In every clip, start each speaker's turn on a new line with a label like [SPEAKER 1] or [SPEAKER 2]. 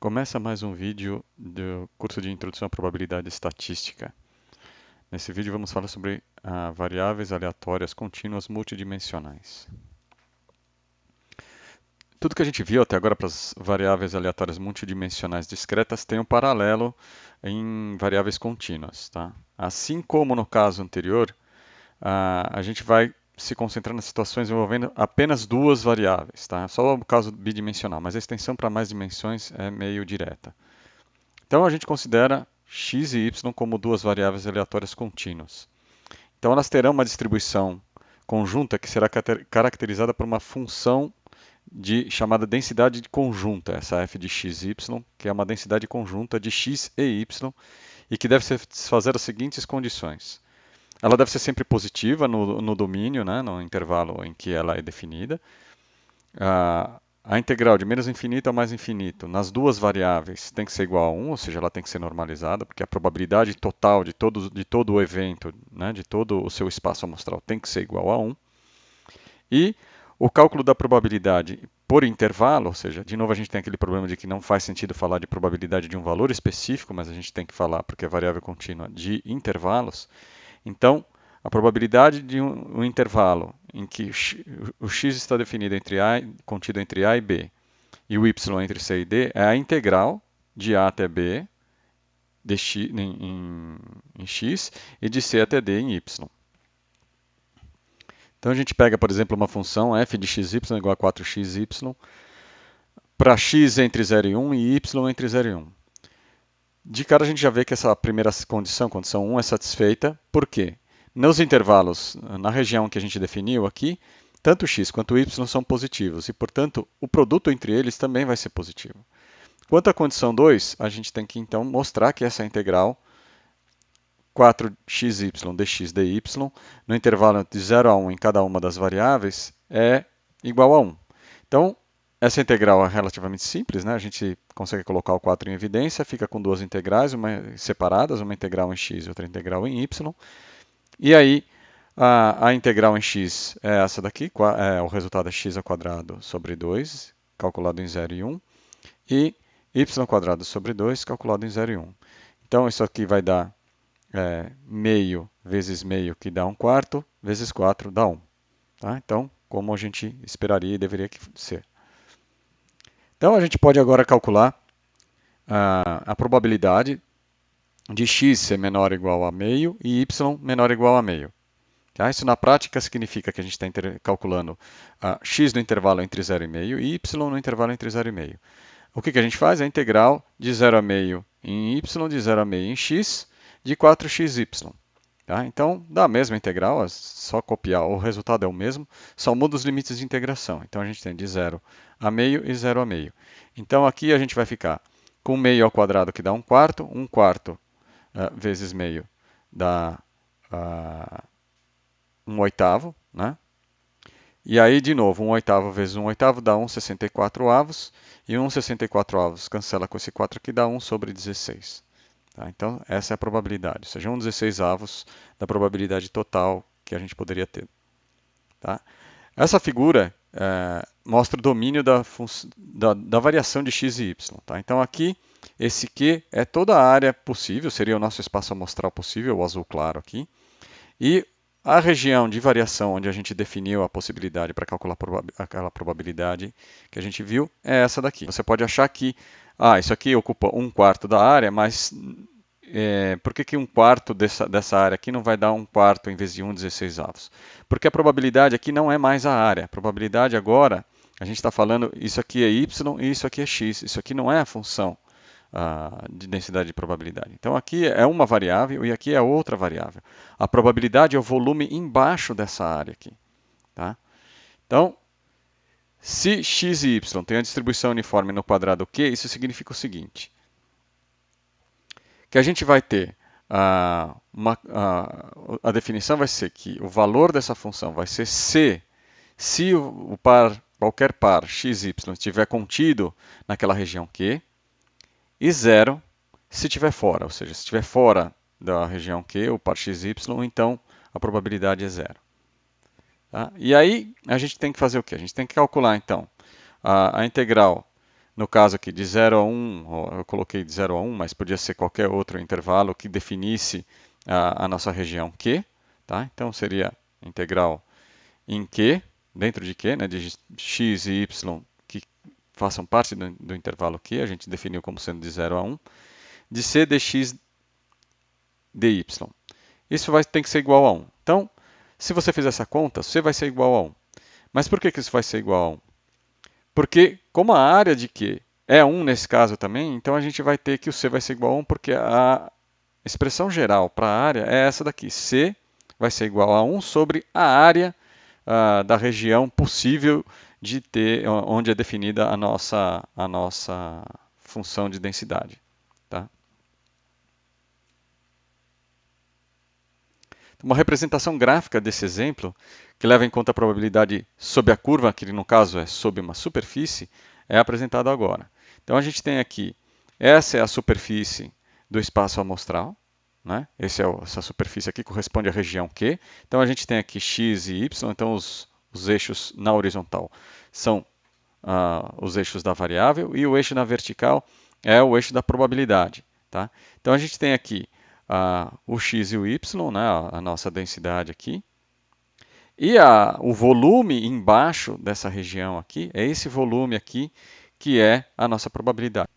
[SPEAKER 1] Começa mais um vídeo do curso de Introdução à Probabilidade Estatística. Nesse vídeo vamos falar sobre variáveis aleatórias contínuas multidimensionais. Tudo que a gente viu até agora para as variáveis aleatórias multidimensionais discretas tem um paralelo em variáveis contínuas, tá? Assim como no caso anterior, a gente vai se concentrar nas situações envolvendo apenas duas variáveis, tá? Só o caso bidimensional, mas a extensão para mais dimensões é meio direta. Então a gente considera x e y como duas variáveis aleatórias contínuas. Então elas terão uma distribuição conjunta que será caracterizada por uma função chamada densidade conjunta, essa f de x e y, que é uma densidade conjunta de x e y e que deve satisfazer as seguintes condições. Ela deve ser sempre positiva no domínio, né, no intervalo em que ela é definida. A integral de menos infinito a mais infinito nas duas variáveis tem que ser igual a 1, ou seja, ela tem que ser normalizada, porque a probabilidade total de todo o evento, né, de todo o seu espaço amostral, tem que ser igual a 1. E o cálculo da probabilidade por intervalo, ou seja, de novo a gente tem aquele problema de que não faz sentido falar de probabilidade de um valor específico, mas a gente tem que falar, porque é variável contínua, de intervalos. Então, a probabilidade de um intervalo em que o x está definido contido entre a e b, e o y entre c e d, é a integral de a até b de x, em x e de c até d em y. Então a gente pega, por exemplo, uma função f de xy igual a 4xy para x entre 0 e 1 e y entre 0 e 1. De cara a gente já vê que essa primeira condição 1, é satisfeita. Por quê? Nos intervalos, na região que a gente definiu aqui, tanto x quanto y são positivos e, portanto, o produto entre eles também vai ser positivo. Quanto à condição 2, a gente tem que então mostrar que essa integral 4xy dx dy no intervalo de 0 a 1 em cada uma das variáveis é igual a 1. Então, essa integral é relativamente simples, né? A gente consegue colocar o 4 em evidência, fica com duas integrais separadas, uma integral em x e outra integral em y. E aí, a integral em x é essa daqui, o resultado é x ao quadrado sobre 2, calculado em 0 e 1, e y ao quadrado sobre 2, calculado em 0 e 1. Então, isso aqui vai dar meio vezes meio, que dá 1/4, vezes 4 dá 1. Tá? Então, como a gente esperaria e deveria ser. Então, a gente pode agora calcular a probabilidade de x ser menor ou igual a meio e y menor ou igual a meio. Tá? Isso na prática significa que a gente está calculando x no intervalo entre 0 e meio e y no intervalo entre 0 e meio. O que a gente faz? A integral de 0 a meio em y, de 0 a meio em x, de 4xy. Tá? Então, dá a mesma integral, é só copiar, o resultado é o mesmo, só muda os limites de integração. Então, a gente tem de 0 a meio e 0 a meio. Então, aqui a gente vai ficar com meio ao quadrado, que dá 1/4, 1/4 vezes meio dá 1/8, né? E aí, de novo, 1/8 vezes 1/8 dá 1/64, e 1/64 cancela com esse 4 aqui, dá 1 sobre 16. Tá? Então, essa é a probabilidade, ou seja, 1/16 da probabilidade total que a gente poderia ter. Tá? Essa figura mostra o domínio da variação de x e y. Tá? Então, aqui, esse Q é toda a área possível, seria o nosso espaço amostral possível, o azul claro aqui, e a região de variação onde a gente definiu a possibilidade para calcular aquela probabilidade que a gente viu é essa daqui. Você pode achar que isso aqui ocupa 1/4 da área, mas por que 1/4 dessa área aqui não vai dar 1/4 em vez de 1/16? Porque a probabilidade aqui não é mais a área. A probabilidade agora, a gente está falando, isso aqui é y e isso aqui é x. Isso aqui não é a função de densidade de probabilidade. Então aqui é uma variável e aqui é outra variável. A probabilidade é o volume embaixo dessa área aqui. Tá? Então, se x e y têm a distribuição uniforme no quadrado Q, isso significa o seguinte, que a gente vai ter a definição vai ser que o valor dessa função vai ser C se qualquer par x, y estiver contido naquela região Q, e 0 se estiver fora, ou seja, se estiver fora da região Q, o par x, y, então a probabilidade é 0. Tá? E aí a gente tem que fazer o quê? A gente tem que calcular então a integral no caso aqui de 0 a 1, eu coloquei de 0 a 1, mas podia ser qualquer outro intervalo que definisse a nossa região Q, tá? Então seria integral em Q, dentro de Q, né, de x e y que façam parte do intervalo Q, a gente definiu como sendo de 0 a 1, de C dx dy. Isso tem que ser igual a 1. Então, se você fizer essa conta, C vai ser igual a 1. Mas por que isso vai ser igual a 1? Porque, como a área de Q é 1 nesse caso também, então a gente vai ter que o C vai ser igual a 1, porque a expressão geral para a área é essa daqui. C vai ser igual a 1 sobre a área da região possível de ter, onde é definida a nossa função de densidade. Tá? Uma representação gráfica desse exemplo, que leva em conta a probabilidade sob a curva, que no caso é sob uma superfície, é apresentada agora. Então a gente tem aqui, essa é a superfície do espaço amostral, né? Essa superfície aqui corresponde à região Q. Então a gente tem aqui x e y, então os eixos na horizontal são os eixos da variável e o eixo na vertical é o eixo da probabilidade. Tá? Então a gente tem aqui o x e o y, né, a nossa densidade aqui. E o volume embaixo dessa região aqui, é esse volume aqui que é a nossa probabilidade.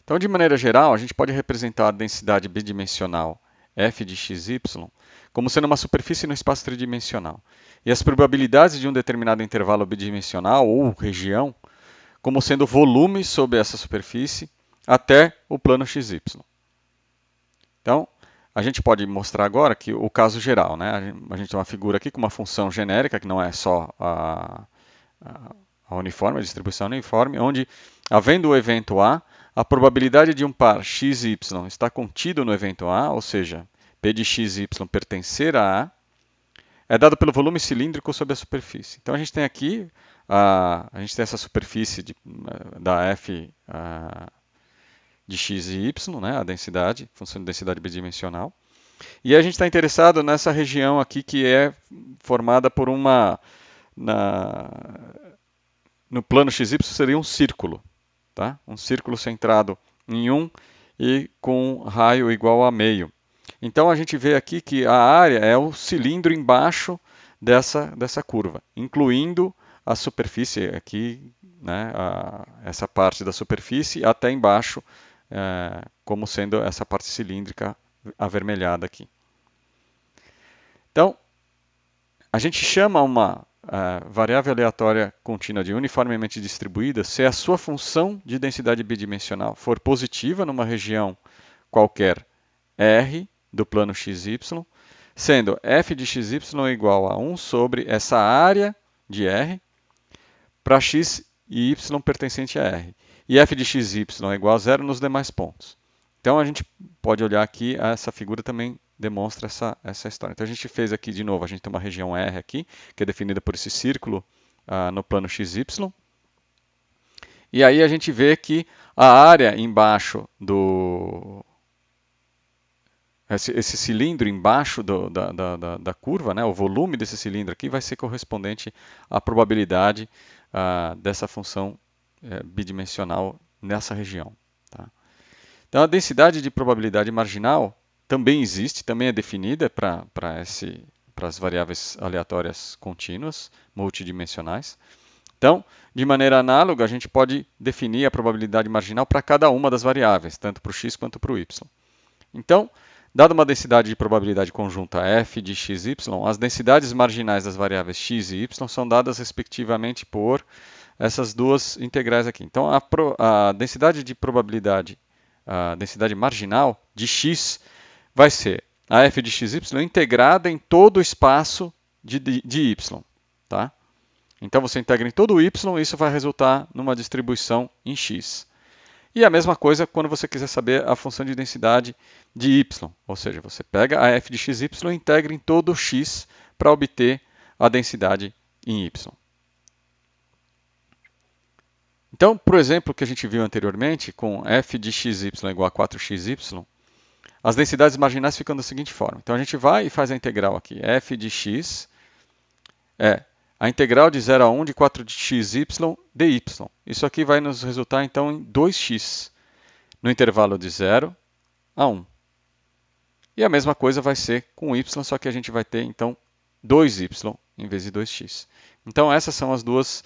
[SPEAKER 1] Então, de maneira geral, a gente pode representar a densidade bidimensional f de xy como sendo uma superfície no espaço tridimensional. E as probabilidades de um determinado intervalo bidimensional ou região como sendo volume sobre essa superfície até o plano xy. Então, a gente pode mostrar agora que o caso geral, né? A gente tem uma figura aqui com uma função genérica, que não é só a uniforme, a distribuição uniforme, onde, havendo o evento A probabilidade de um par x e y está contido no evento A, ou seja, P de x e y pertencer a é dado pelo volume cilíndrico sobre a superfície. Então a gente tem aqui, a gente tem essa superfície da f de x e y, né, a densidade, função de densidade bidimensional. E a gente está interessado nessa região aqui que é formada por no plano xy seria um círculo, tá? Um círculo centrado em 1 e com um raio igual a meio. Então a gente vê aqui que a área é o cilindro embaixo dessa curva, incluindo a superfície aqui, né, essa parte da superfície até embaixo, como sendo essa parte cilíndrica avermelhada aqui. Então, a gente chama uma variável aleatória contínua de uniformemente distribuída se a sua função de densidade bidimensional for positiva numa região qualquer R do plano xy, sendo f de xy igual a 1 sobre essa área de R para x e y pertencente a R. E f de xy é igual a 0 nos demais pontos. Então a gente pode olhar aqui, essa figura também demonstra essa história. Então a gente fez aqui de novo, a gente tem uma região R aqui, que é definida por esse círculo no plano XY. E aí a gente vê que a área embaixo esse cilindro embaixo da curva, né, o volume desse cilindro aqui vai ser correspondente à probabilidade dessa função bidimensional nessa região. Tá? Então a densidade de probabilidade marginal também existe, também é definida para as variáveis aleatórias contínuas, multidimensionais. Então, de maneira análoga, a gente pode definir a probabilidade marginal para cada uma das variáveis, tanto para o x quanto para o y. Então, dada uma densidade de probabilidade conjunta f de x e y, as densidades marginais das variáveis x e y são dadas respectivamente por essas duas integrais aqui. Então, a densidade de probabilidade, a densidade marginal de x vai ser a f de xy integrada em todo o espaço de y. Tá? Então, você integra em todo o y e isso vai resultar numa distribuição em x. E a mesma coisa quando você quiser saber a função de densidade de y, ou seja, você pega a f de xy e integra em todo o x para obter a densidade em y. Então, por exemplo, que a gente viu anteriormente, com f de xy igual a 4xy, as densidades marginais ficam da seguinte forma. Então, a gente vai e faz a integral aqui. F de x é a integral de 0 a 1 de 4xy dy. Isso aqui vai nos resultar então em 2x no intervalo de 0 a 1. E a mesma coisa vai ser com y, só que a gente vai ter então 2y em vez de 2x. Então essas são as duas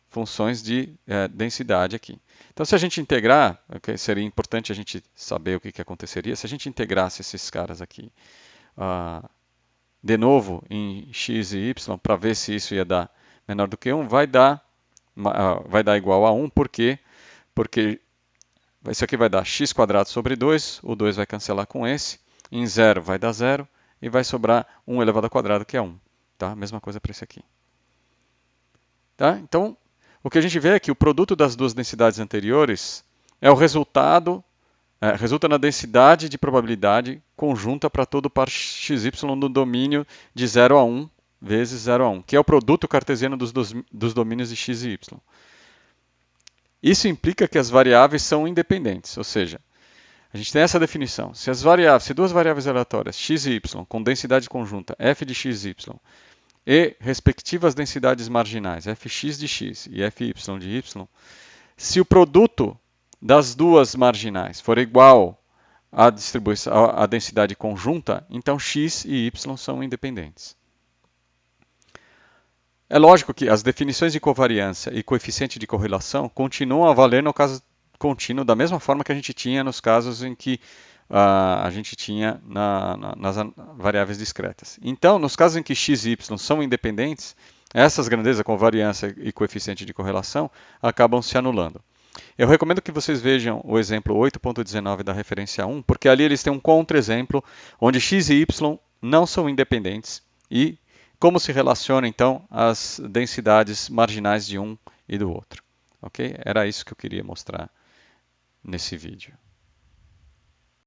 [SPEAKER 1] funções de densidade aqui. Então se a gente integrar, seria importante a gente saber o que aconteceria, se a gente integrasse esses caras aqui de novo em x e y, para ver se isso ia dar menor do que 1, vai dar igual a 1, por quê? Porque isso aqui vai dar x² sobre 2, o 2 vai cancelar com esse, em 0 vai dar 0, e vai sobrar 1 elevado ao quadrado, que é 1. Tá? Mesma coisa para esse aqui. Tá? Então, o que a gente vê é que o produto das duas densidades anteriores é o resultado, resulta na densidade de probabilidade conjunta para todo par xy no domínio de 0 a 1 vezes 0 a 1, que é o produto cartesiano dos domínios de x e y. Isso implica que as variáveis são independentes, ou seja, a gente tem essa definição. Se duas variáveis aleatórias, x e y, com densidade conjunta f de x e y, e respectivas densidades marginais, fx de x e fy de y, se o produto das duas marginais for igual à densidade conjunta, então x e y são independentes. É lógico que as definições de covariância e coeficiente de correlação continuam a valer no caso contínuo da mesma forma que a gente tinha nos casos em que a gente tinha nas variáveis discretas. Então, nos casos em que x e y são independentes, essas grandezas, covariância e coeficiente de correlação, acabam se anulando. Eu recomendo que vocês vejam o exemplo 8.19 da referência 1, porque ali eles têm um contra-exemplo onde x e y não são independentes e como se relacionam então as densidades marginais de um e do outro. Ok? Era isso que eu queria mostrar nesse vídeo.